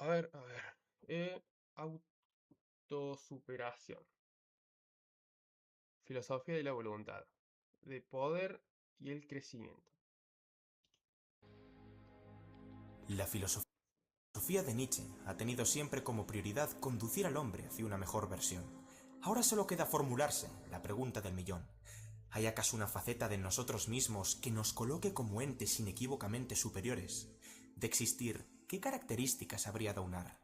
A ver. Autosuperación. Filosofía de la voluntad. De poder y el crecimiento. La filosofía de Nietzsche ha tenido siempre como prioridad conducir al hombre hacia una mejor versión. Ahora solo queda formularse la pregunta del millón. ¿Hay acaso una faceta de nosotros mismos que nos coloque como entes inequívocamente superiores? De existir, ¿qué características habría de aunar?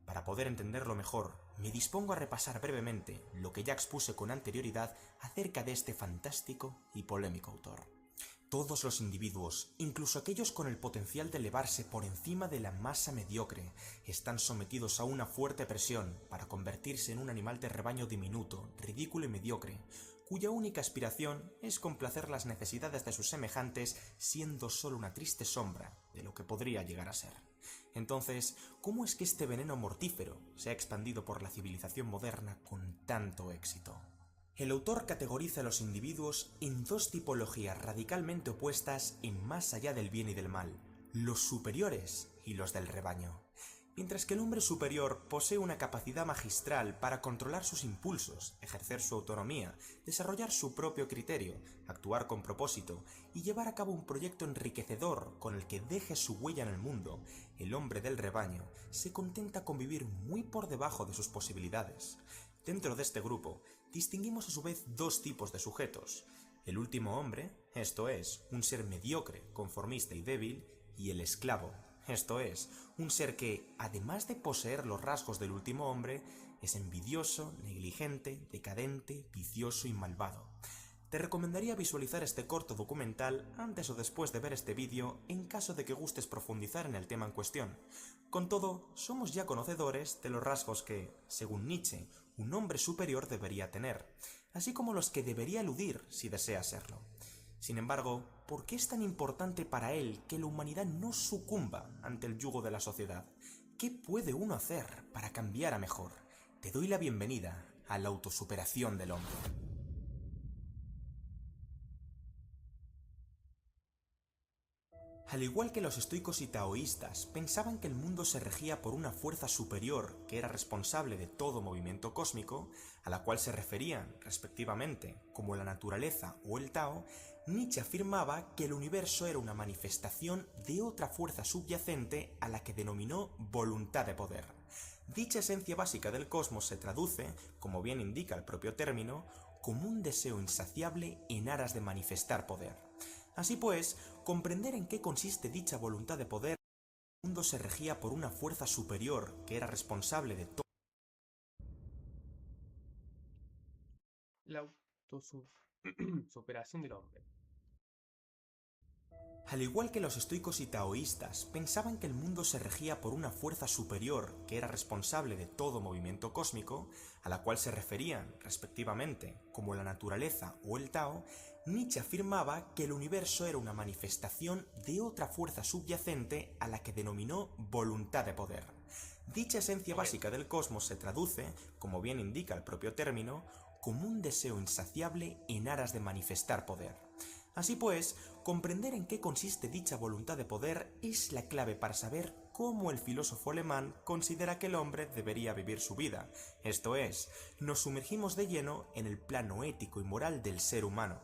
Para poder entenderlo mejor, me dispongo a repasar brevemente lo que ya expuse con anterioridad acerca de este fantástico y polémico autor. Todos los individuos, incluso aquellos con el potencial de elevarse por encima de la masa mediocre, están sometidos a una fuerte presión para convertirse en un animal de rebaño diminuto, ridículo y mediocre, cuya única aspiración es complacer las necesidades de sus semejantes, siendo solo una triste sombra de lo que podría llegar a ser. Entonces, ¿cómo es que este veneno mortífero se ha expandido por la civilización moderna con tanto éxito? El autor categoriza a los individuos en dos tipologías radicalmente opuestas en más allá del bien y del mal, los superiores y los del rebaño. Mientras que el hombre superior posee una capacidad magistral para controlar sus impulsos, ejercer su autonomía, desarrollar su propio criterio, actuar con propósito y llevar a cabo un proyecto enriquecedor con el que deje su huella en el mundo, el hombre del rebaño se contenta con vivir muy por debajo de sus posibilidades. Dentro de este grupo, distinguimos a su vez dos tipos de sujetos. El último hombre, esto es, un ser mediocre, conformista y débil, y el esclavo, esto es, un ser que, además de poseer los rasgos del último hombre, es envidioso, negligente, decadente, vicioso y malvado. Te recomendaría visualizar este corto documental antes o después de ver este vídeo en caso de que gustes profundizar en el tema en cuestión. Con todo, somos ya conocedores de los rasgos que, según Nietzsche, un hombre superior debería tener, así como los que debería eludir si desea serlo. Sin embargo, ¿por qué es tan importante para él que la humanidad no sucumba ante el yugo de la sociedad? ¿Qué puede uno hacer para cambiar a mejor? Te doy la bienvenida a la autosuperación del hombre. Al igual que los estoicos y taoístas, pensaban que el mundo se regía por una fuerza superior que era responsable de todo movimiento cósmico, a la cual se referían, respectivamente, como la naturaleza o el Tao, Nietzsche afirmaba que el universo era una manifestación de otra fuerza subyacente a la que denominó voluntad de poder. Dicha esencia básica del cosmos se traduce, como bien indica el propio término, como un deseo insaciable en aras de manifestar poder. Así pues, comprender en qué consiste dicha voluntad de poder, el mundo se regía por una fuerza superior que era responsable de todo. La autosuperación del hombre. Al igual que los estoicos y taoístas, pensaban que el mundo se regía por una fuerza superior que era responsable de todo movimiento cósmico, a la cual se referían, respectivamente, como la naturaleza o el Tao, Nietzsche afirmaba que el universo era una manifestación de otra fuerza subyacente a la que denominó voluntad de poder. Dicha esencia Ok. básica del cosmos se traduce, como bien indica el propio término, como un deseo insaciable en aras de manifestar poder. Así pues, comprender en qué consiste dicha voluntad de poder es la clave para saber cómo el filósofo alemán considera que el hombre debería vivir su vida, esto es, nos sumergimos de lleno en el plano ético y moral del ser humano.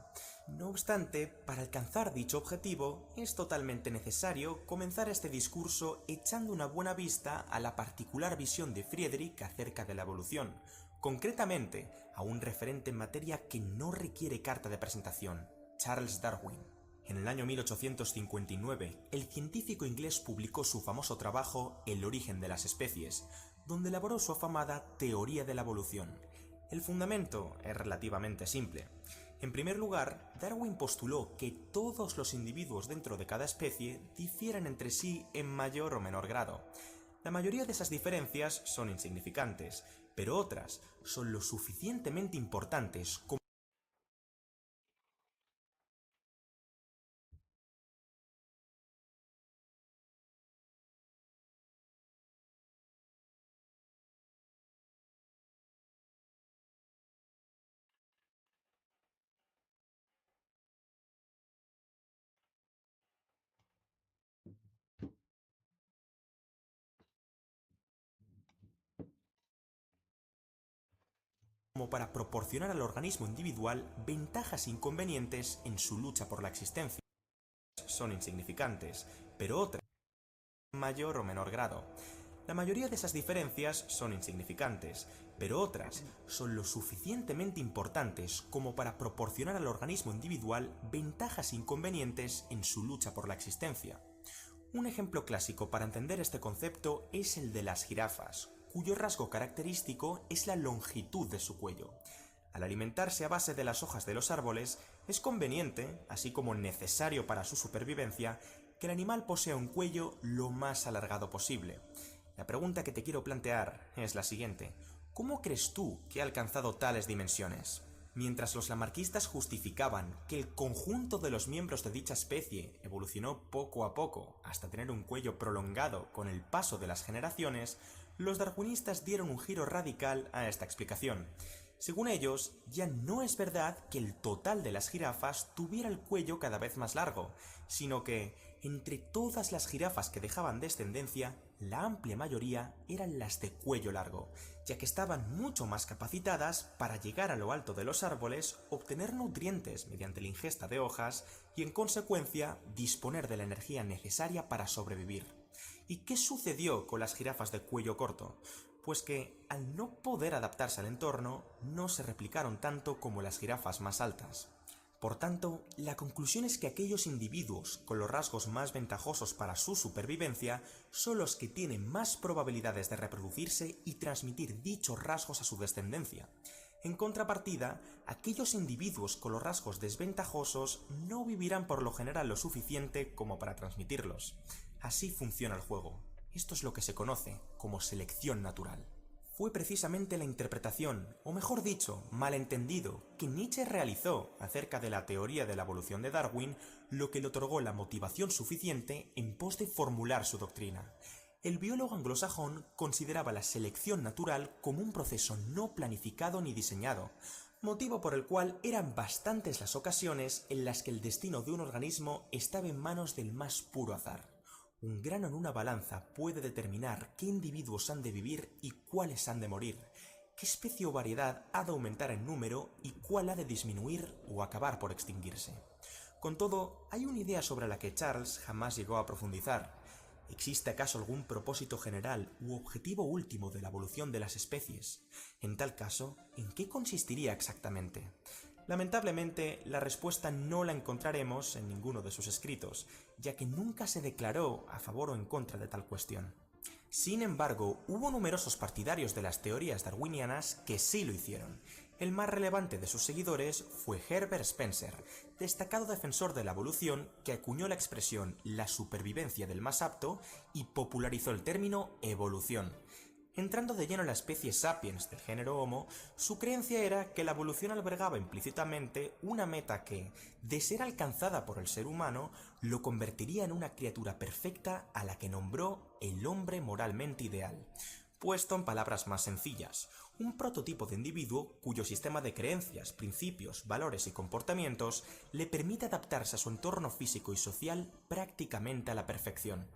No obstante, para alcanzar dicho objetivo, es totalmente necesario comenzar este discurso echando una buena vista a la particular visión de Friedrich acerca de la evolución, concretamente a un referente en materia que no requiere carta de presentación, Charles Darwin. En el año 1859, el científico inglés publicó su famoso trabajo El origen de las especies, donde elaboró su afamada teoría de la evolución. El fundamento es relativamente simple. En primer lugar, Darwin postuló que todos los individuos dentro de cada especie difieren entre sí en mayor o menor grado. La mayoría de esas diferencias son insignificantes, pero otras son lo suficientemente importantes como como para proporcionar al organismo individual ventajas e inconvenientes en su lucha por la existencia. Son insignificantes, pero otras en mayor o menor grado. La mayoría de esas diferencias son insignificantes, pero otras son lo suficientemente importantes como para proporcionar al organismo individual ventajas e inconvenientes en su lucha por la existencia. Un ejemplo clásico para entender este concepto es el de las jirafas, cuyo rasgo característico es la longitud de su cuello. Al alimentarse a base de las hojas de los árboles, es conveniente, así como necesario para su supervivencia, que el animal posea un cuello lo más alargado posible. La pregunta que te quiero plantear es la siguiente: ¿cómo crees tú que ha alcanzado tales dimensiones? Mientras los lamarquistas justificaban que el conjunto de los miembros de dicha especie evolucionó poco a poco hasta tener un cuello prolongado con el paso de las generaciones, los darwinistas dieron un giro radical a esta explicación. Según ellos, ya no es verdad que el total de las jirafas tuviera el cuello cada vez más largo, sino que, entre todas las jirafas que dejaban descendencia, la amplia mayoría eran las de cuello largo, ya que estaban mucho más capacitadas para llegar a lo alto de los árboles, obtener nutrientes mediante la ingesta de hojas y, en consecuencia, disponer de la energía necesaria para sobrevivir. ¿Y qué sucedió con las jirafas de cuello corto? Pues que, al no poder adaptarse al entorno, no se replicaron tanto como las jirafas más altas. Por tanto, la conclusión es que aquellos individuos con los rasgos más ventajosos para su supervivencia son los que tienen más probabilidades de reproducirse y transmitir dichos rasgos a su descendencia. En contrapartida, aquellos individuos con los rasgos desventajosos no vivirán por lo general lo suficiente como para transmitirlos. Así funciona el juego. Esto es lo que se conoce como selección natural. Fue precisamente la interpretación, o mejor dicho, malentendido, que Nietzsche realizó acerca de la teoría de la evolución de Darwin lo que le otorgó la motivación suficiente en pos de formular su doctrina. El biólogo anglosajón consideraba la selección natural como un proceso no planificado ni diseñado, motivo por el cual eran bastantes las ocasiones en las que el destino de un organismo estaba en manos del más puro azar. Un grano en una balanza puede determinar qué individuos han de vivir y cuáles han de morir, qué especie o variedad ha de aumentar en número y cuál ha de disminuir o acabar por extinguirse. Con todo, hay una idea sobre la que Charles jamás llegó a profundizar. ¿Existe acaso algún propósito general u objetivo último de la evolución de las especies? En tal caso, ¿en qué consistiría exactamente? Lamentablemente, la respuesta no la encontraremos en ninguno de sus escritos, ya que nunca se declaró a favor o en contra de tal cuestión. Sin embargo, hubo numerosos partidarios de las teorías darwinianas que sí lo hicieron. El más relevante de sus seguidores fue Herbert Spencer, destacado defensor de la evolución que acuñó la expresión la supervivencia del más apto y popularizó el término evolución. Entrando de lleno en la especie sapiens del género Homo, su creencia era que la evolución albergaba implícitamente una meta que, de ser alcanzada por el ser humano, lo convertiría en una criatura perfecta a la que nombró el hombre moralmente ideal. Puesto en palabras más sencillas, un prototipo de individuo cuyo sistema de creencias, principios, valores y comportamientos le permite adaptarse a su entorno físico y social prácticamente a la perfección.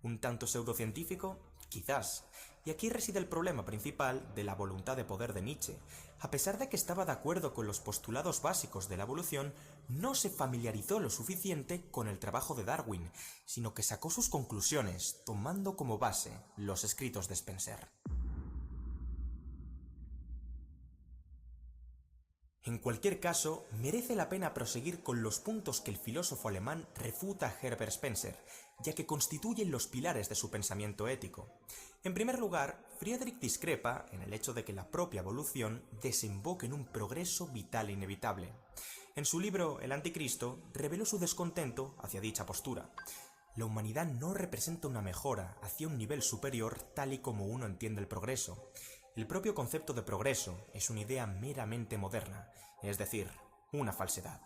¿Un tanto pseudocientífico? Quizás. Y aquí reside el problema principal de la voluntad de poder de Nietzsche. A pesar de que estaba de acuerdo con los postulados básicos de la evolución, no se familiarizó lo suficiente con el trabajo de Darwin, sino que sacó sus conclusiones, tomando como base los escritos de Spencer. En cualquier caso, merece la pena proseguir con los puntos que el filósofo alemán refuta a Herbert Spencer, ya que constituyen los pilares de su pensamiento ético. En primer lugar, Friedrich discrepa en el hecho de que la propia evolución desemboque en un progreso vital e inevitable. En su libro El Anticristo, reveló su descontento hacia dicha postura. La humanidad no representa una mejora hacia un nivel superior tal y como uno entiende el progreso. El propio concepto de progreso es una idea meramente moderna, es decir, una falsedad.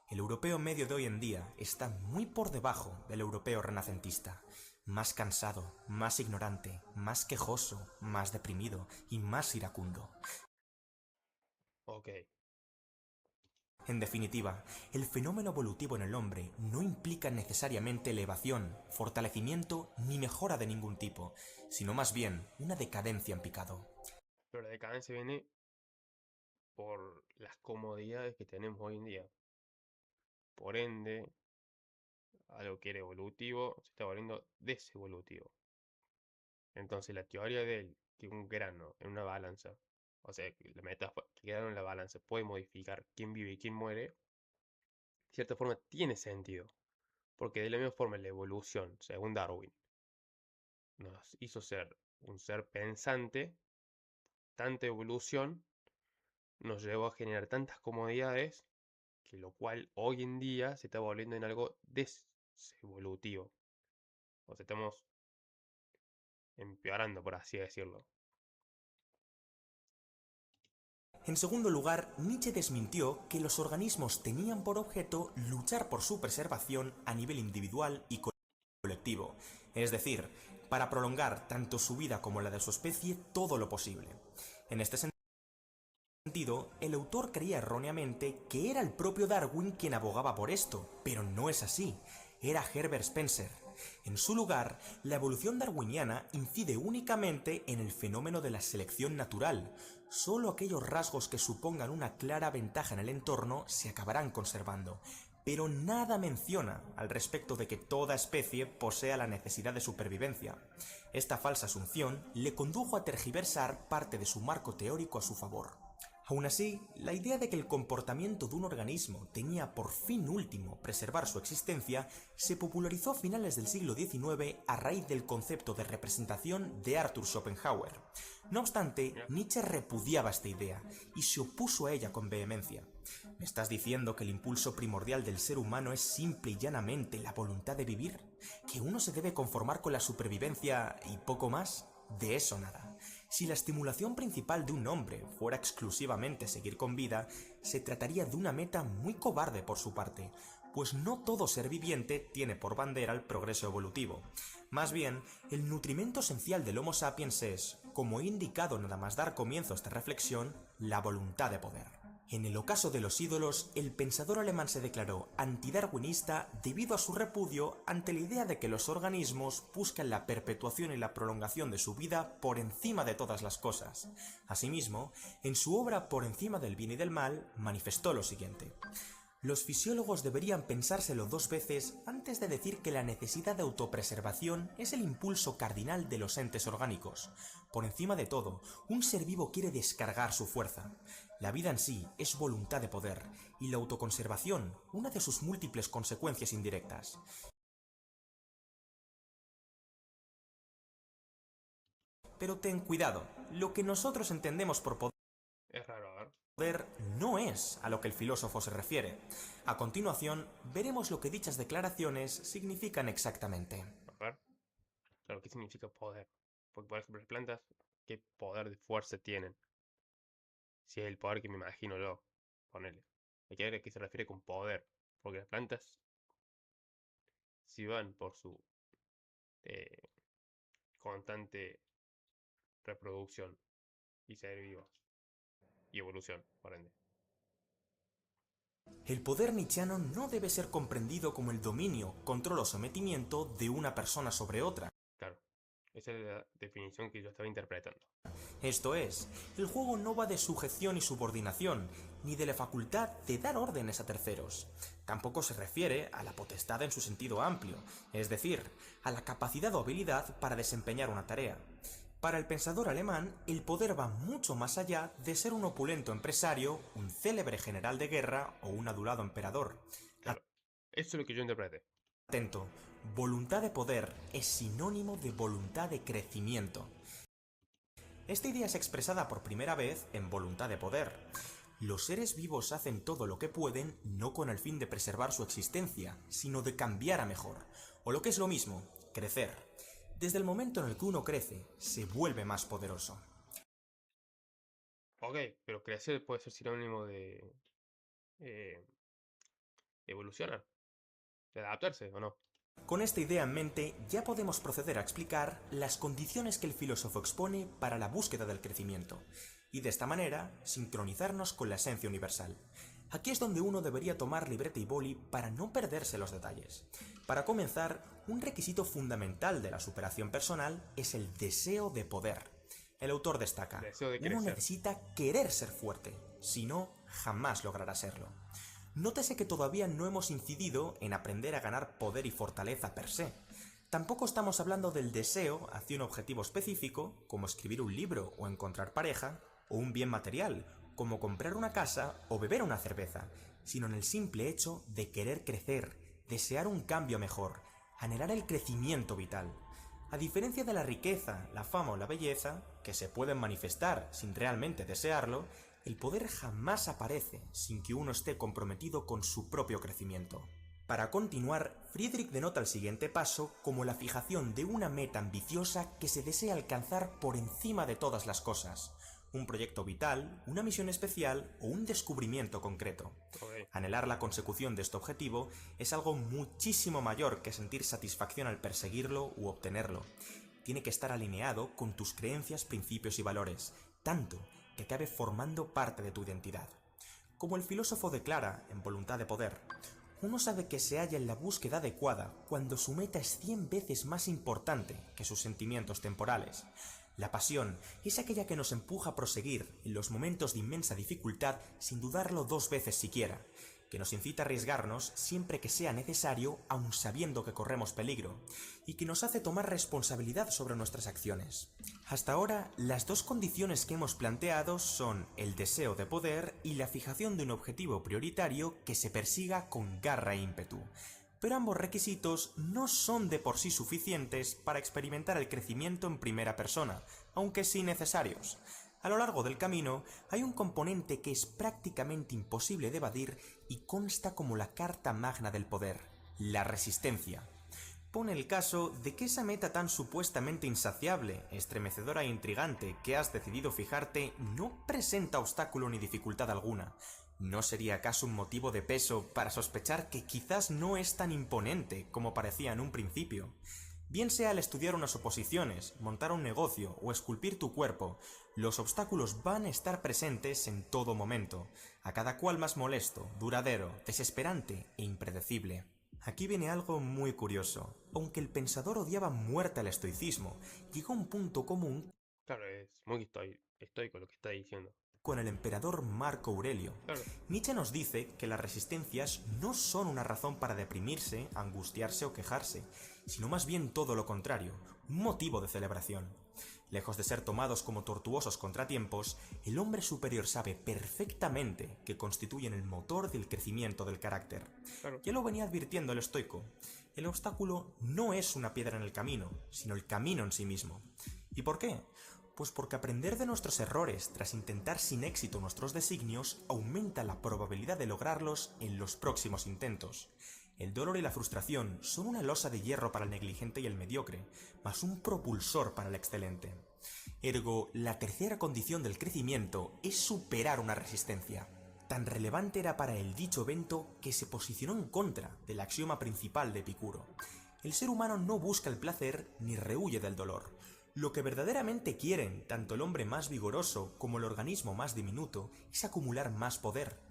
El europeo medio de hoy en día está muy por debajo del europeo renacentista, más cansado, más ignorante, más quejoso, más deprimido y más iracundo. Ok. En definitiva, el fenómeno evolutivo en el hombre no implica necesariamente elevación, fortalecimiento ni mejora de ningún tipo, sino más bien una decadencia en picado. Pero la decadencia viene por las comodidades que tenemos hoy en día. Por ende, algo que era evolutivo se está volviendo desevolutivo. Entonces la teoría de que un grano en una balanza, o sea, que la metáfora, que el grano en la balanza puede modificar quién vive y quién muere, de cierta forma tiene sentido. Porque de la misma forma la evolución, según Darwin, nos hizo ser un ser pensante, tanta evolución nos llevó a generar tantas comodidades, que lo cual hoy en día se está volviendo en algo desevolutivo. O sea, estamos empeorando, por así decirlo. En segundo lugar, Nietzsche desmintió que los organismos tenían por objeto luchar por su preservación a nivel individual y colectivo, es decir, para prolongar tanto su vida como la de su especie todo lo posible. En este sentido, el autor creía erróneamente que era el propio Darwin quien abogaba por esto, pero no es así, era Herbert Spencer. En su lugar, la evolución darwiniana incide únicamente en el fenómeno de la selección natural. Solo aquellos rasgos que supongan una clara ventaja en el entorno se acabarán conservando, pero nada menciona al respecto de que toda especie posea la necesidad de supervivencia. Esta falsa asunción le condujo a tergiversar parte de su marco teórico a su favor. Aún así, la idea de que el comportamiento de un organismo tenía por fin último preservar su existencia se popularizó a finales del siglo XIX a raíz del concepto de representación de Arthur Schopenhauer. No obstante, Nietzsche repudiaba esta idea y se opuso a ella con vehemencia. ¿Me estás diciendo que el impulso primordial del ser humano es simple y llanamente la voluntad de vivir? ¿Que uno se debe conformar con la supervivencia y poco más? De eso nada. Si la estimulación principal de un hombre fuera exclusivamente seguir con vida, se trataría de una meta muy cobarde por su parte, pues no todo ser viviente tiene por bandera el progreso evolutivo. Más bien, el nutrimento esencial del Homo sapiens es, como he indicado nada más dar comienzo a esta reflexión, la voluntad de poder. En el ocaso de los ídolos, el pensador alemán se declaró antidarwinista debido a su repudio ante la idea de que los organismos buscan la perpetuación y la prolongación de su vida por encima de todas las cosas. Asimismo, en su obra Por encima del bien y del mal, manifestó lo siguiente: los fisiólogos deberían pensárselo dos veces antes de decir que la necesidad de autopreservación es el impulso cardinal de los entes orgánicos. Por encima de todo, un ser vivo quiere descargar su fuerza. La vida en sí es voluntad de poder, y la autoconservación, una de sus múltiples consecuencias indirectas. Pero ten cuidado, lo que nosotros entendemos por Es raro, a ver. poder no es a lo que el filósofo se refiere. A continuación, veremos lo que dichas declaraciones significan exactamente. A ver. Claro, ¿qué significa poder? Porque, por ejemplo, las plantas, ¿qué poder de fuerza tienen? Si es el poder que me imagino yo, ponele. Hay que ver a qué se refiere con poder. Porque las plantas, si van por su eh, constante reproducción y ser vivos, y evolución, por ende. El poder nietzscheano no debe ser comprendido como el dominio, control o sometimiento de una persona sobre otra. Claro, esa es la definición que yo estaba interpretando. Esto es, el juego no va de sujeción y subordinación, ni de la facultad de dar órdenes a terceros. Tampoco se refiere a la potestad en su sentido amplio, es decir, a la capacidad o habilidad para desempeñar una tarea. Para el pensador alemán, el poder va mucho más allá de ser un opulento empresario, un célebre general de guerra o un adulado emperador. Claro, eso es lo que yo interpreté. Atento, voluntad de poder es sinónimo de voluntad de crecimiento. Esta idea es expresada por primera vez en Voluntad de Poder. Los seres vivos hacen todo lo que pueden no con el fin de preservar su existencia, sino de cambiar a mejor, o lo que es lo mismo, crecer. Desde el momento en el que uno crece, se vuelve más poderoso. Ok, pero crecer puede ser sinónimo de eh, evolucionar, de adaptarse, ¿o no? Con esta idea en mente, ya podemos proceder a explicar las condiciones que el filósofo expone para la búsqueda del crecimiento, y de esta manera sincronizarnos con la esencia universal. Aquí es donde uno debería tomar libreta y boli para no perderse los detalles. Para comenzar, un requisito fundamental de la superación personal es el deseo de poder. El autor destaca: Deseo de uno crecer. necesita querer ser fuerte. si no, jamás logrará serlo. Nótese que todavía no hemos incidido en aprender a ganar poder y fortaleza per se. Tampoco estamos hablando del deseo hacia un objetivo específico, como escribir un libro o encontrar pareja, o un bien material, como comprar una casa o beber una cerveza, sino en el simple hecho de querer crecer, desear un cambio mejor, anhelar el crecimiento vital. A diferencia de la riqueza, la fama o la belleza, que se pueden manifestar sin realmente desearlo, el poder jamás aparece sin que uno esté comprometido con su propio crecimiento. Para continuar, Friedrich denota el siguiente paso como la fijación de una meta ambiciosa que se desea alcanzar por encima de todas las cosas, un proyecto vital, una misión especial o un descubrimiento concreto. Ok. Anhelar la consecución de este objetivo es algo muchísimo mayor que sentir satisfacción al perseguirlo u obtenerlo. Tiene que estar alineado con tus creencias, principios y valores, tanto que acabe formando parte de tu identidad. Como el filósofo declara en Voluntad de Poder, uno sabe que se halla en la búsqueda adecuada cuando su meta es 100 veces más importante que sus sentimientos temporales. La pasión es aquella que nos empuja a proseguir en los momentos de inmensa dificultad sin dudarlo 2 veces siquiera, que nos incita a arriesgarnos siempre que sea necesario aun sabiendo que corremos peligro, y que nos hace tomar responsabilidad sobre nuestras acciones. Hasta ahora, las 2 condiciones que hemos planteado son el deseo de poder y la fijación de un objetivo prioritario que se persiga con garra e ímpetu. Pero ambos requisitos no son de por sí suficientes para experimentar el crecimiento en primera persona, aunque sí necesarios. A lo largo del camino hay un componente que es prácticamente imposible de evadir y consta como la carta magna del poder, la resistencia. Pone el caso de que esa meta tan supuestamente insaciable, estremecedora e intrigante que has decidido fijarte no presenta obstáculo ni dificultad alguna. ¿No sería acaso un motivo de peso para sospechar que quizás no es tan imponente como parecía en un principio? Bien sea al estudiar unas oposiciones, montar un negocio o esculpir tu cuerpo, los obstáculos van a estar presentes en todo momento, a cada cual más molesto, duradero, desesperante e impredecible. Aquí viene algo muy curioso. Aunque el pensador odiaba a muerte al estoicismo, llegó a un punto común Claro, es muy estoico lo que está diciendo. con el emperador Marco Aurelio. Claro. Nietzsche nos dice que las resistencias no son una razón para deprimirse, angustiarse o quejarse, sino más bien todo lo contrario, un motivo de celebración. Lejos de ser tomados como tortuosos contratiempos, el hombre superior sabe perfectamente que constituyen el motor del crecimiento del carácter. Claro. Ya lo venía advirtiendo el estoico. El obstáculo no es una piedra en el camino, sino el camino en sí mismo. ¿Y por qué? Pues porque aprender de nuestros errores tras intentar sin éxito nuestros designios aumenta la probabilidad de lograrlos en los próximos intentos. El dolor y la frustración son una losa de hierro para el negligente y el mediocre, mas un propulsor para el excelente. Ergo, la tercera condición del crecimiento es superar una resistencia. Tan relevante era para el dicho evento que se posicionó en contra del axioma principal de Epicuro. El ser humano no busca el placer ni rehúye del dolor. Lo que verdaderamente quieren, tanto el hombre más vigoroso como el organismo más diminuto, es acumular más poder.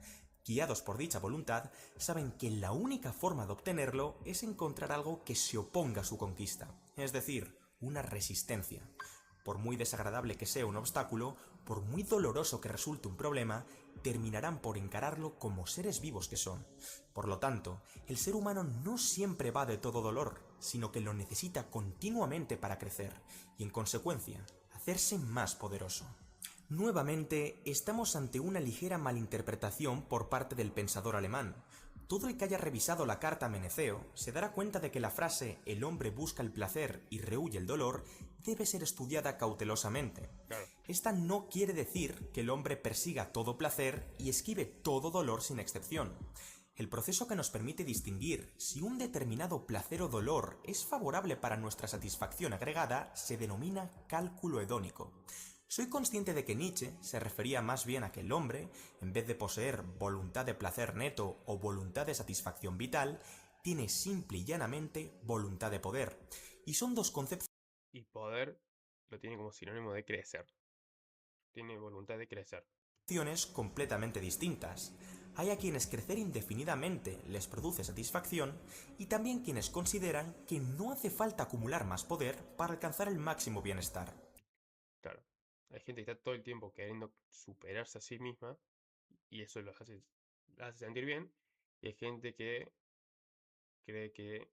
Guiados por dicha voluntad, saben que la única forma de obtenerlo es encontrar algo que se oponga a su conquista, es decir, una resistencia. Por muy desagradable que sea un obstáculo, por muy doloroso que resulte un problema, terminarán por encararlo como seres vivos que son. Por lo tanto, el ser humano no siempre va de todo dolor, sino que lo necesita continuamente para crecer y, en consecuencia, hacerse más poderoso. Nuevamente, estamos ante una ligera malinterpretación por parte del pensador alemán. Todo el que haya revisado la carta a Meneceo se dará cuenta de que la frase «el hombre busca el placer y rehúye el dolor» debe ser estudiada cautelosamente. Claro. Esta no quiere decir que el hombre persiga todo placer y esquive todo dolor sin excepción. El proceso que nos permite distinguir si un determinado placer o dolor es favorable para nuestra satisfacción agregada se denomina cálculo hedónico. Soy consciente de que Nietzsche se refería más bien a que el hombre, en vez de poseer voluntad de placer neto o voluntad de satisfacción vital, tiene simple y llanamente voluntad de poder. Y son dos conceptos Y poder lo tiene como sinónimo de crecer. Tiene voluntad de crecer. completamente distintas. Hay a quienes crecer indefinidamente les produce satisfacción y también quienes consideran que no hace falta acumular más poder para alcanzar el máximo bienestar. Claro. Hay gente que está todo el tiempo queriendo superarse a sí misma y eso los hace sentir bien, y hay gente que cree que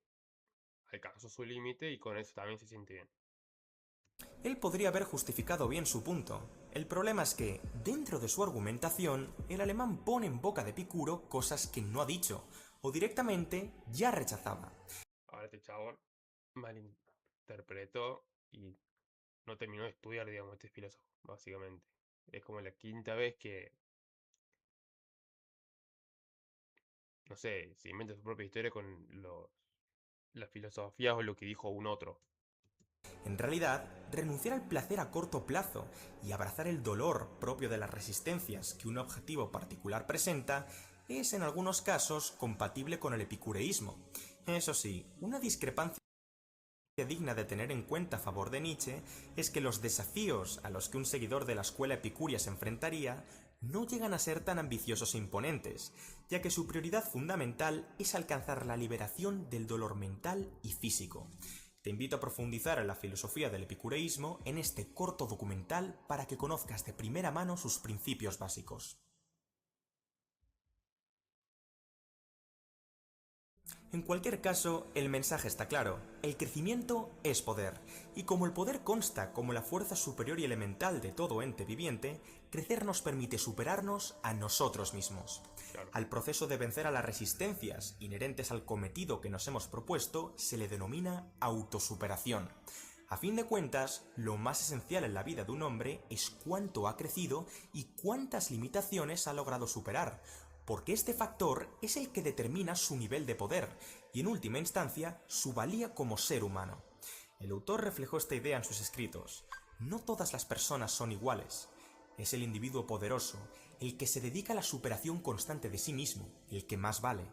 alcanzó su límite y con eso también se siente bien. Él podría haber justificado bien su punto. El problema es que, dentro de su argumentación, el alemán pone en boca de Epicuro cosas que no ha dicho, o directamente ya rechazaba. Ahora este chabón malinterpretó y no terminó de estudiar, digamos, este filósofo, básicamente. Es como la quinta vez que, no sé, se inventa su propia historia con las filosofías o lo que dijo un otro. En realidad, renunciar al placer a corto plazo y abrazar el dolor propio de las resistencias que un objetivo particular presenta es en algunos casos compatible con el epicureísmo. Eso sí, una discrepancia digna de tener en cuenta a favor de Nietzsche es que los desafíos a los que un seguidor de la escuela epicúrea se enfrentaría no llegan a ser tan ambiciosos e imponentes, ya que su prioridad fundamental es alcanzar la liberación del dolor mental y físico. Te invito a profundizar en la filosofía del epicureísmo en este corto documental para que conozcas de primera mano sus principios básicos. En cualquier caso, el mensaje está claro. El crecimiento es poder. Y como el poder consta como la fuerza superior y elemental de todo ente viviente, crecer nos permite superarnos a nosotros mismos. Claro. Al proceso de vencer a las resistencias inherentes al cometido que nos hemos propuesto se le denomina autosuperación. A fin de cuentas, lo más esencial en la vida de un hombre es cuánto ha crecido y cuántas limitaciones ha logrado superar, porque este factor es el que determina su nivel de poder y en última instancia su valía como ser humano. El autor reflejó esta idea en sus escritos. No todas las personas son iguales. Es el individuo poderoso, el que se dedica a la superación constante de sí mismo, el que más vale.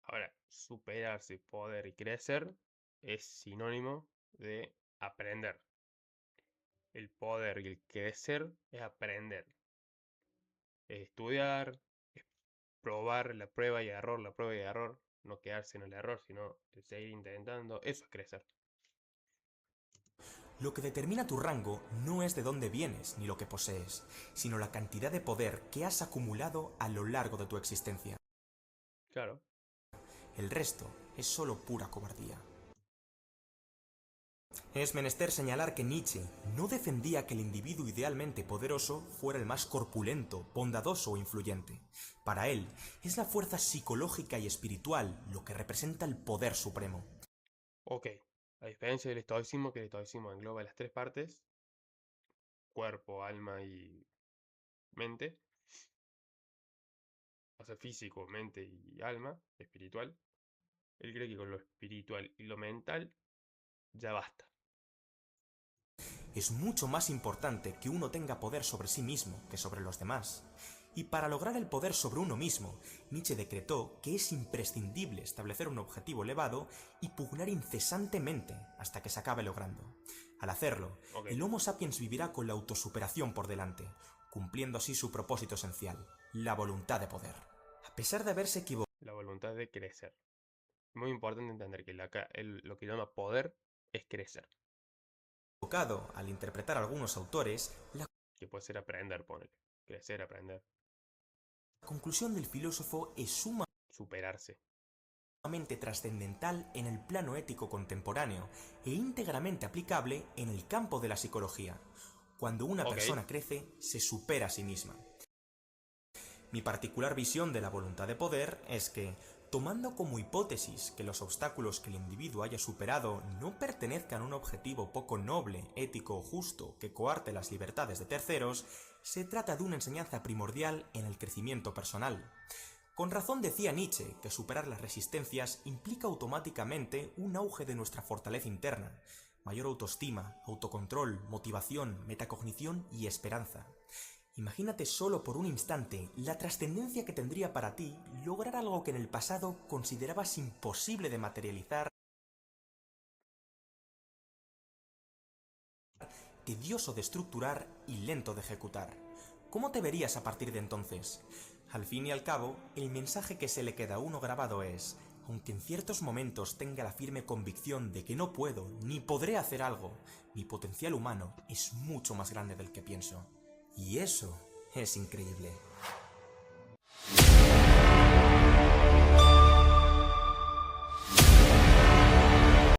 Ahora, superarse, poder y crecer es sinónimo de aprender. El poder y el crecer es aprender. Es estudiar, es probar la prueba y error, la prueba y error. No quedarse en el error, sino seguir intentando. Eso es crecer. Lo que determina tu rango no es de dónde vienes ni lo que posees, sino la cantidad de poder que has acumulado a lo largo de tu existencia. Claro. El resto es solo pura cobardía. Es menester señalar que Nietzsche no defendía que el individuo idealmente poderoso fuera el más corpulento, bondadoso o influyente. Para él, es la fuerza psicológica y espiritual lo que representa el poder supremo. Ok. A diferencia del estoicismo, que el estoicismo engloba las tres partes, cuerpo, alma y mente, o sea, físico, mente y alma, espiritual, él cree que con lo espiritual y lo mental ya basta. Es mucho más importante que uno tenga poder sobre sí mismo que sobre los demás. Y para lograr el poder sobre uno mismo, Nietzsche decretó que es imprescindible establecer un objetivo elevado y pugnar incesantemente hasta que se acabe logrando. Al hacerlo, Ok. el Homo sapiens vivirá con la autosuperación por delante, cumpliendo así su propósito esencial, la voluntad de poder. A pesar de haberse La voluntad de crecer. Muy importante entender que lo que llama poder es crecer. equivocado al interpretar a algunos autores, la Que puede ser aprender, ponele. Crecer, aprender, conclusión del filósofo es sumamente superarse. trascendental en el plano ético contemporáneo e íntegramente aplicable en el campo de la psicología. Cuando una Ok. persona crece, se supera a sí misma. Mi particular visión de la voluntad de poder es que, tomando como hipótesis que los obstáculos que el individuo haya superado no pertenezcan a un objetivo poco noble, ético o justo que coarte las libertades de terceros, se trata de una enseñanza primordial en el crecimiento personal. Con razón decía Nietzsche que superar las resistencias implica automáticamente un auge de nuestra fortaleza interna, mayor autoestima, autocontrol, motivación, metacognición y esperanza. Imagínate solo por un instante la trascendencia que tendría para ti lograr algo que en el pasado considerabas imposible de materializar, tedioso de estructurar y lento de ejecutar. ¿Cómo te verías a partir de entonces? Al fin y al cabo, el mensaje que se le queda a uno grabado es, aunque en ciertos momentos tenga la firme convicción de que no puedo ni podré hacer algo, mi potencial humano es mucho más grande del que pienso. Y eso es increíble.